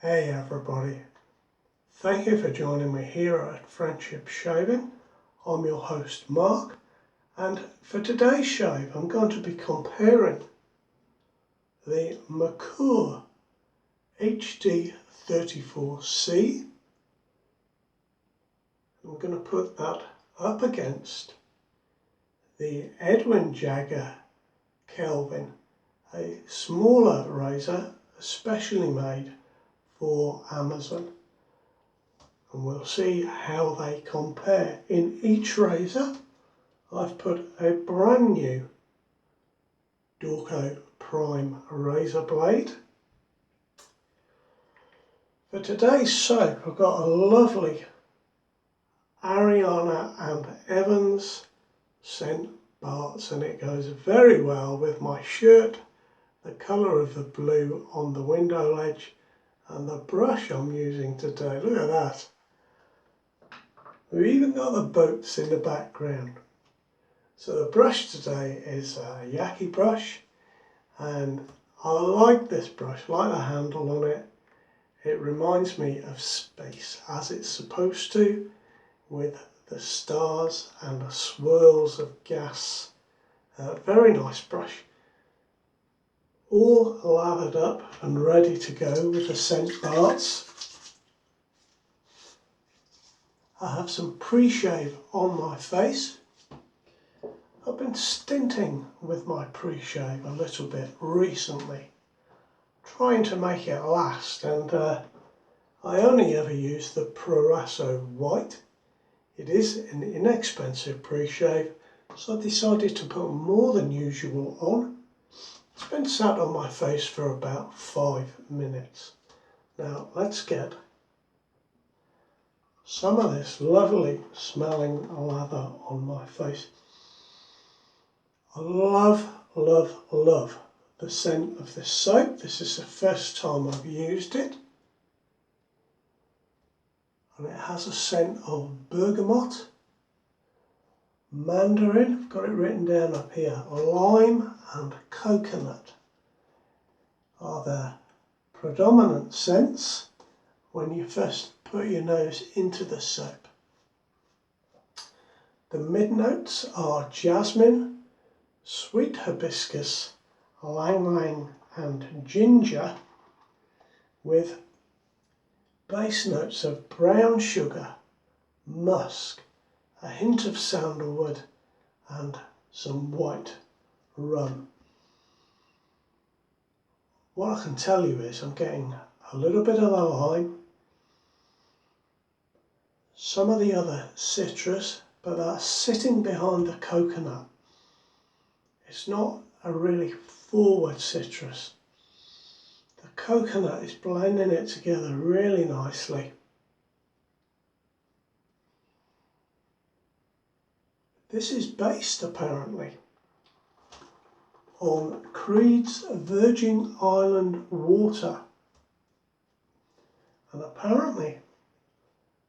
Hey everybody, thank you for joining me here at Friendship Shaving. I'm your host Mark, and for today's shave I'm going to be comparing the Merkur HD34C. I'm going to put that up against the Edwin Jagger Kelvin, a smaller razor especially made for Amazon, and we'll see how they compare. In each razor I've put a brand new Dorco Prime razor blade. For today's soap I've got a lovely Ariana and Evans scent Barts, and it goes very well with my shirt, the colour of the blue on the window ledge, and the brush I'm using today. Look at that. We've even got the boats in the background. So the brush today is a Yaki brush, and I like this brush, I like the handle on it. It reminds me of space as it's supposed to, with the stars and the swirls of gas. Very nice brush. All lathered up and ready to go with the scent Barts. I have some pre-shave on my face. I've been stinting with my pre-shave a little bit recently, trying to make it last, and I only ever use the Proraso White. It is an inexpensive pre-shave, so I decided to put more than usual on. It's been sat on my face for about 5 minutes. Now let's get some of this lovely smelling lather on my face. I love, love, love the scent of this soap. This is the first time I've used it. And it has a scent of bergamot, mandarin, I've got it written down up here, lime and coconut are the predominant scents when you first put your nose into the soap. The mid notes are jasmine, sweet hibiscus, ylang ylang and ginger, with base notes of brown sugar, musk, a hint of sandalwood and some white rum. What I can tell you is I'm getting a little bit of the lime, some of the other citrus, but that's sitting behind the coconut. It's not a really forward citrus. The coconut is blending it together really nicely. This is based apparently on Creed's Virgin Island water, and apparently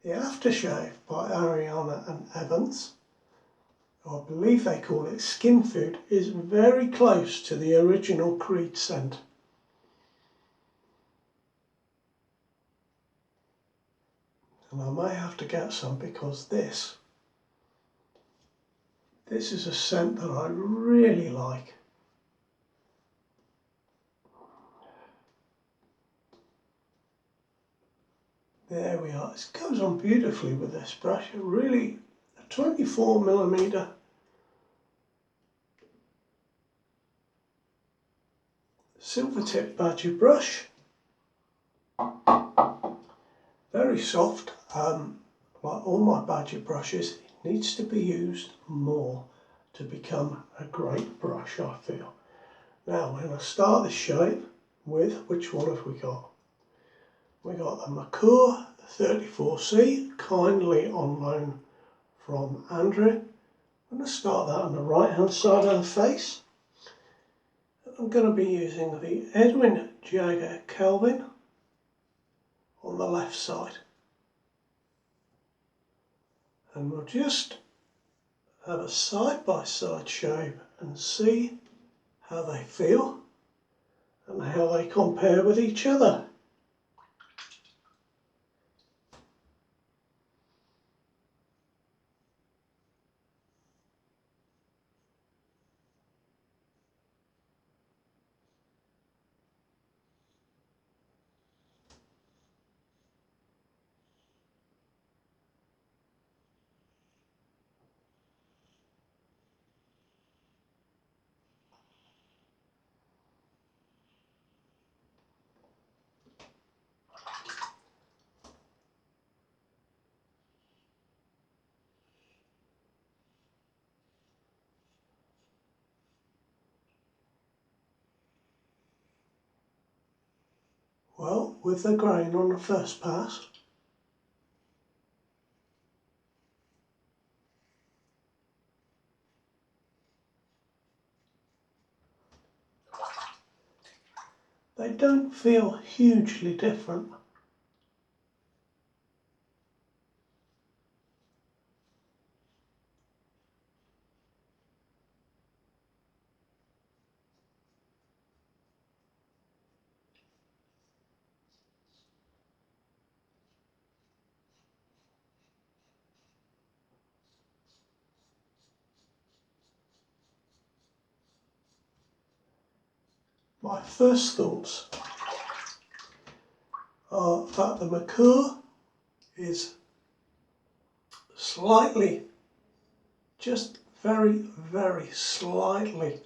the aftershave by Ariana and Evans, I believe they call it Skin Food, is very close to the original Creed scent. And I may have to get some because this is a scent that I really like. There we are. It goes on beautifully with this brush. Really, a 24mm silver tip badger brush. Very soft. Like all my badger brushes, it needs to be used more to become a great brush, I feel. Now we're going to start the shave with, which one have we got? We got the Merkur 34C, kindly on loan from Andrew. I'm going to start that on the right hand side of the face. I'm going to be using the Edwin Jagger Kelvin on the left side. And we'll just have a side-by-side shave and see how they feel and how they compare with each other. Well, with the grain on the first pass, they don't feel hugely different. My first thoughts are that the Merkur is slightly, just very, very slightly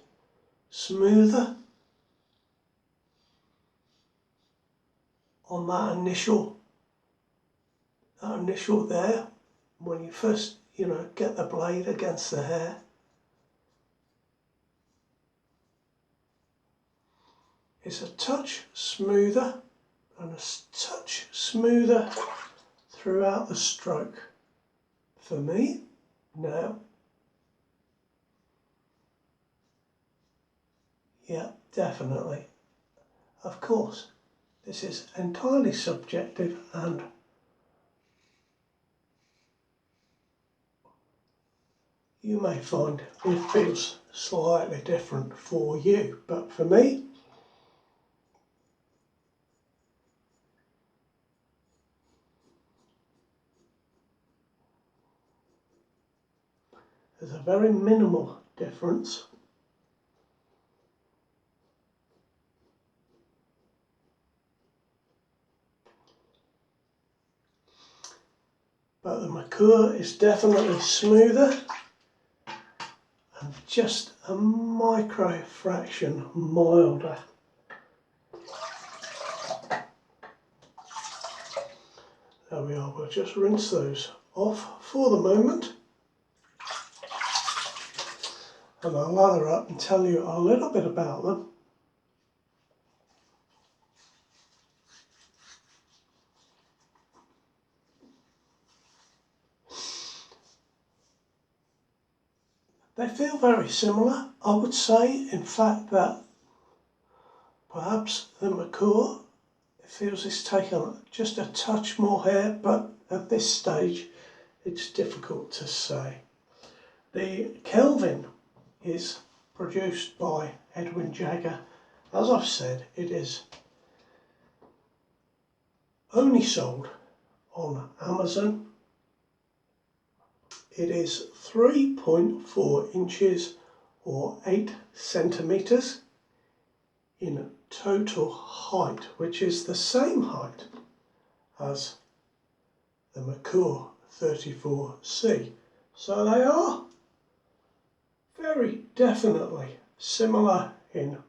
smoother on that initial there, when you first, get the blade against the hair. It's a touch smoother and a touch smoother throughout the stroke for me now. Yeah, definitely. Of course, this is entirely subjective, and you may find it feels slightly different for you, but for me, there's a very minimal difference. But the Merkur is definitely smoother and just a micro fraction milder. There we are, we'll just rinse those off for the moment. And I'll lather up and tell you a little bit about them. They feel very similar. I would say, in fact, that perhaps the Merkur feels it's taken just a touch more hair, but at this stage it's difficult to say. The Kelvin is produced by Edwin Jagger. As I've said, it is only sold on Amazon. It is 3.4 inches or 8 centimeters in total height, which is the same height as the Merkur 34C. So they are very definitely similar in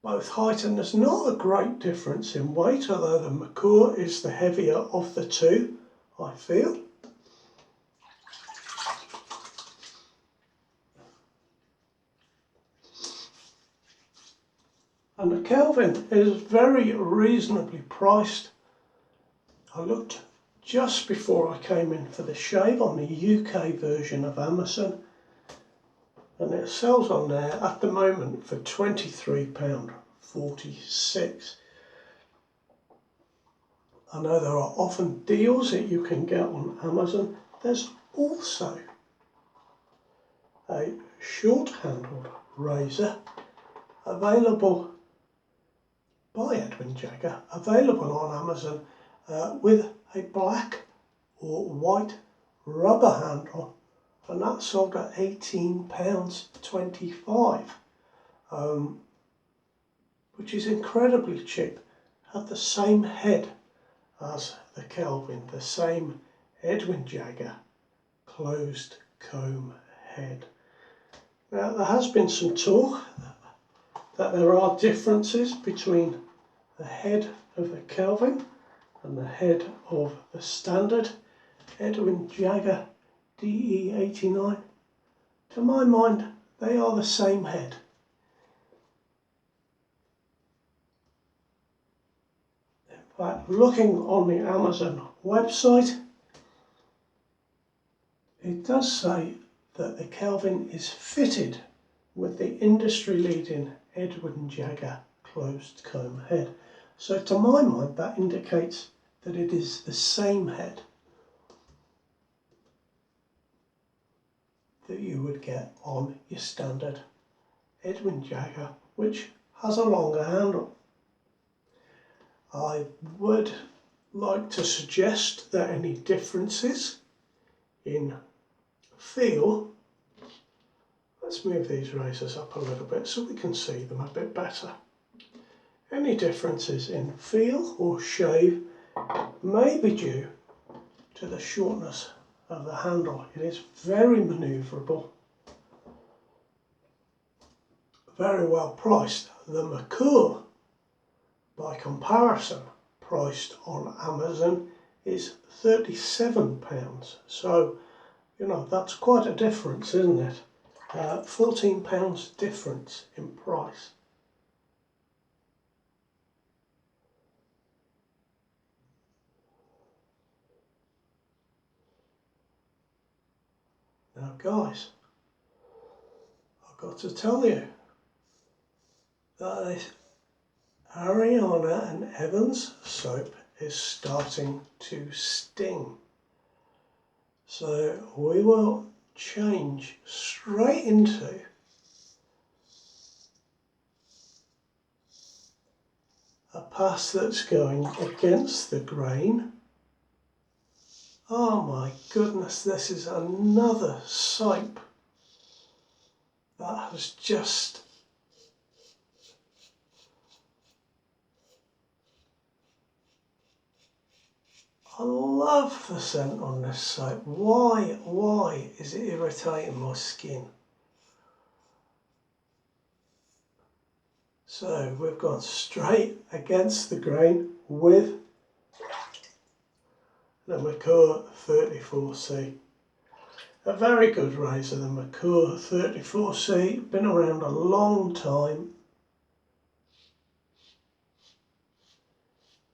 both height, and there's not a great difference in weight, although the Merkur is the heavier of the two, I feel. And the Kelvin is very reasonably priced. I looked just before I came in for the shave on the UK version of Amazon, and it sells on there at the moment for £23.46. I know there are often deals that you can get on Amazon. There's also a short-handled razor available by Edwin Jagger, available on Amazon with a black or white rubber handle, and that's sold at £18.25, which is incredibly cheap. Have the same head as the Kelvin, the same Edwin Jagger closed comb head. Now, there has been some talk that there are differences between the head of the Kelvin and the head of the standard Edwin Jagger DE89. To my mind, they are the same head. But looking on the Amazon website, it does say that the Kelvin is fitted with the industry-leading Edwin Jagger closed comb head. So to my mind, that indicates that it is the same head that you would get on your standard Edwin Jagger, which has a longer handle. I would like to suggest that any differences in feel, let's move these razors up a little bit so we can see them a bit better. Any differences in feel or shave may be due to the shortness of the handle. It is very manoeuvrable, very well priced. The Merkur, by comparison, priced on Amazon, is £37. So, you know, that's quite a difference, isn't it? £14 difference in price. Now guys, I've got to tell you that this Ariana and Evans soap is starting to sting. So we will change straight into a pass that's going against the grain. Oh my goodness, this is another soap that has just I love the scent on this soap. Why is it irritating my skin? So we've gone straight against the grain with the Merkur 34C. A very good razor, the Merkur 34C, been around a long time.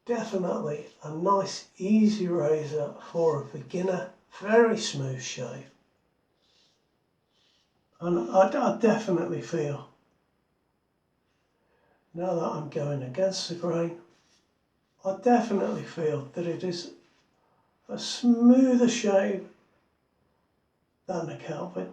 Definitely a nice easy razor for a beginner, very smooth shave. And I definitely feel, now that I'm going against the grain, I definitely feel that it is a smoother shave than the Kelvin.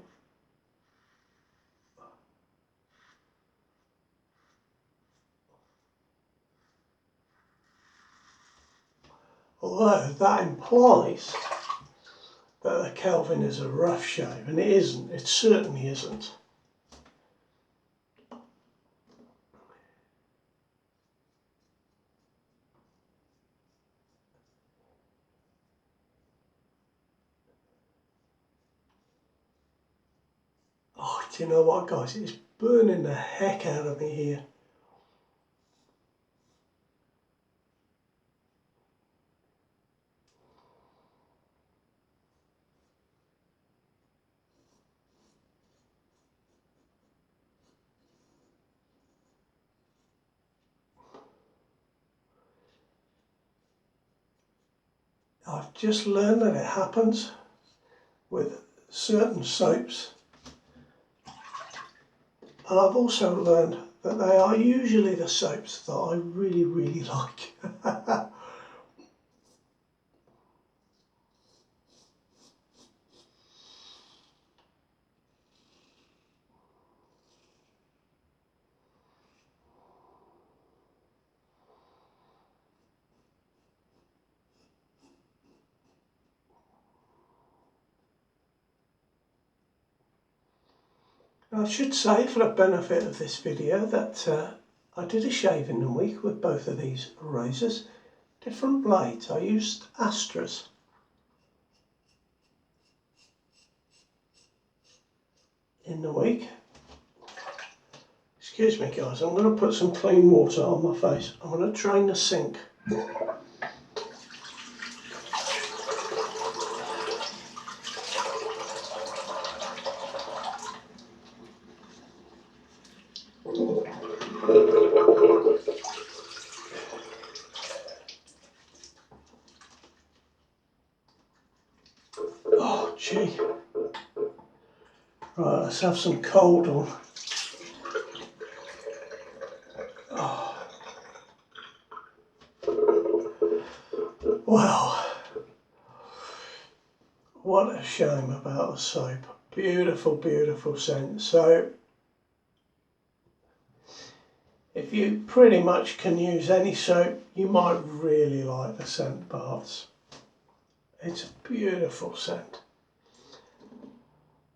Although that implies that the Kelvin is a rough shave, and it isn't, it certainly isn't. Oh, do you know what guys, it's burning the heck out of me here. I've just learned that it happens with certain soaps, and I've also learned that they are usually the soaps that I really like. I should say, for the benefit of this video, that I did a shave in the week with both of these razors. Different blades. I used Astras. In the week. Excuse me guys, I'm going to put some clean water on my face. I'm going to drain the sink. itchy. Right, let's have some cold on. Oh. Well, what a shame about the soap. Beautiful, beautiful scent. So, if you pretty much can use any soap, you might really like the scent Barts. It's a beautiful scent.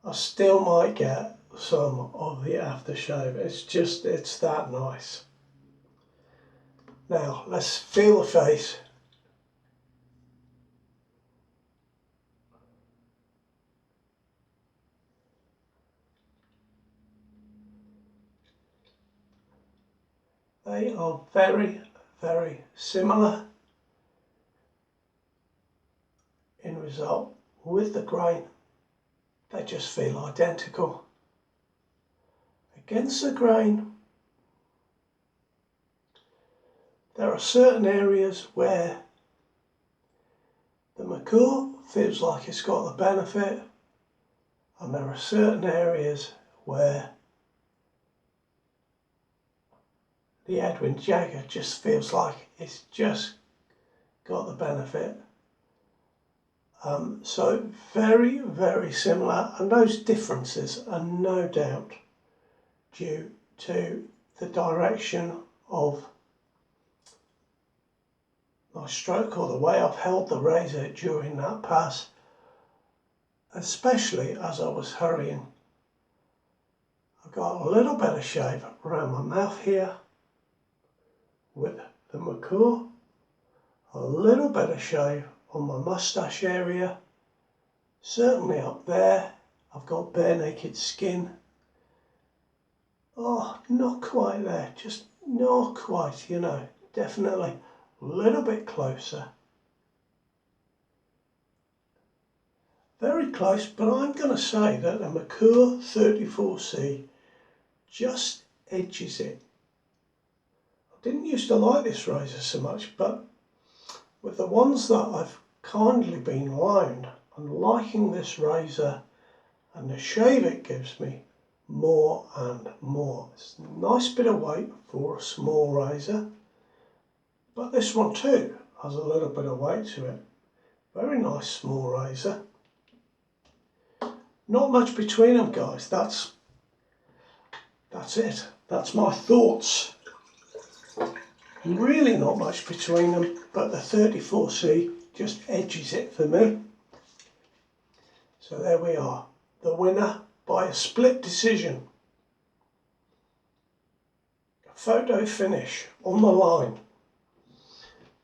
I still might get some of the aftershave. It's that nice. Now, let's feel the face. They are very, very similar in result with the grain. They just feel identical. Against the grain, there are certain areas where the Merkur feels like it's got the benefit, and there are certain areas where the Edwin Jagger just feels like it's just got the benefit. So very, very similar, and those differences are no doubt due to the direction of my stroke or the way I've held the razor during that pass, especially as I was hurrying. I got a little bit of shave around my mouth here with the Merkur, a little bit of shave on my moustache area, certainly up there. I've got bare naked skin. Oh, not quite there, just not quite, you know, definitely a little bit closer. Very close, but I'm going to say that the Merkur 34C just edges it. I didn't used to like this razor so much, but with the ones that I've kindly been loaned, I'm liking this razor and the shave it gives me more and more. It's a nice bit of weight for a small razor, but this one too has a little bit of weight to it. Very nice small razor. Not much between them, guys. That's it. That's my thoughts. Really not much between them, but the 34C just edges it for me. So there we are, the winner by a split decision. A photo finish on the line.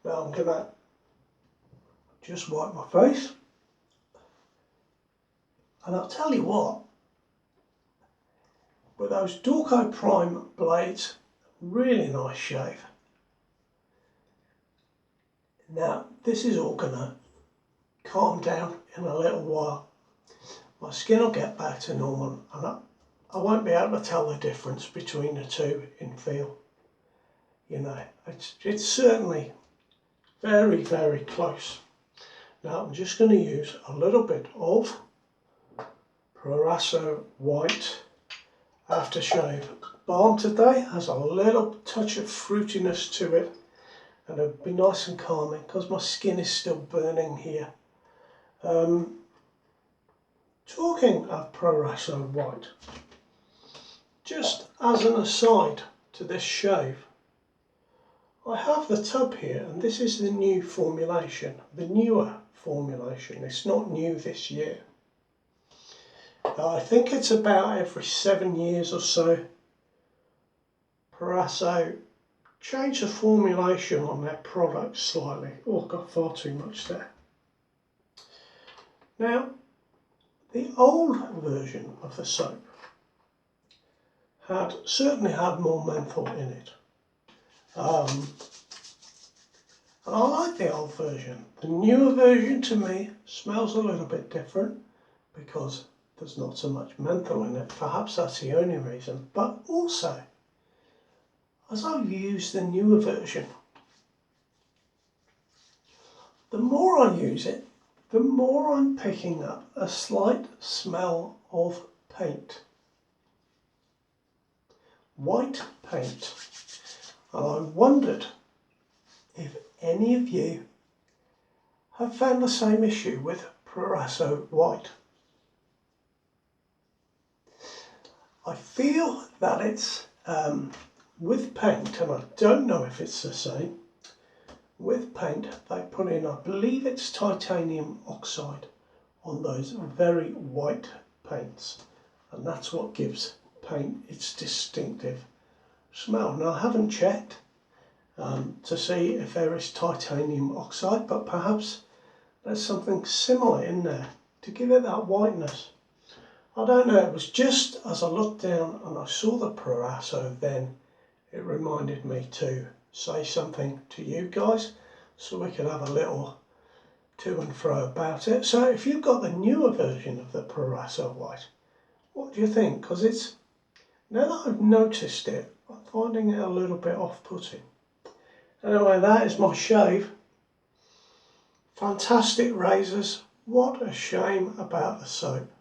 Now I'm going to just wipe my face. And I'll tell you what, with those Dorco Prime blades, really nice shave. Now, this is all going to calm down in a little while. My skin will get back to normal, and I won't be able to tell the difference between the two in feel. You know, it's certainly very, very close. Now, I'm just going to use a little bit of Proraso White Aftershave Balm today. Has a little touch of fruitiness to it, and it'll be nice and calming because my skin is still burning here. Talking of Proraso White, just as an aside to this shave, I have the tub here, and this is the new formulation, the newer formulation. It's not new this year. I think it's about every 7 years or so, Proraso change the formulation on their products slightly. Oh, I've got far too much there. Now, the old version of the soap certainly had more menthol in it. And I like the old version. The newer version to me smells a little bit different because there's not so much menthol in it. Perhaps that's the only reason. But also, as I've used the newer version, the more I use it, the more I'm picking up a slight smell of paint. White paint. And I wondered if any of you have found the same issue with Proraso white. I feel that it's with paint, and I don't know if it's the same. With paint, they put in, I believe it's titanium oxide on those very white paints, and that's what gives paint its distinctive smell. Now, I haven't checked to see if there is titanium oxide, but perhaps there's something similar in there to give it that whiteness. I don't know, it was just as I looked down and I saw the Proraso, then it reminded me to say something to you guys so we could have a little to and fro about it. So if you've got the newer version of the Proraso white, what do you think? Because it's, now that I've noticed it, I'm finding it a little bit off-putting. Anyway, that is my shave. Fantastic razors. What a shame about the soap.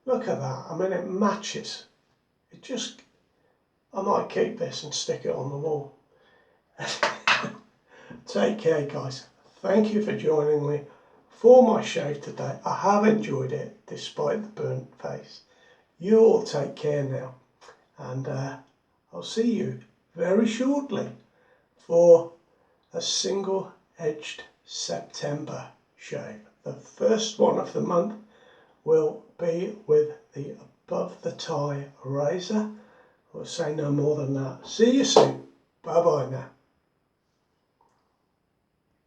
Look at that. I mean, it matches. It just, I might keep this and stick it on the wall. Take care, guys. Thank you for joining me for my shave today. I have enjoyed it despite the burnt face. You all take care now, and I'll see you very shortly for a single-edged September shave. The first one of the month will be with the above the tie razor. I'll say no more than that. See you soon. Bye bye now.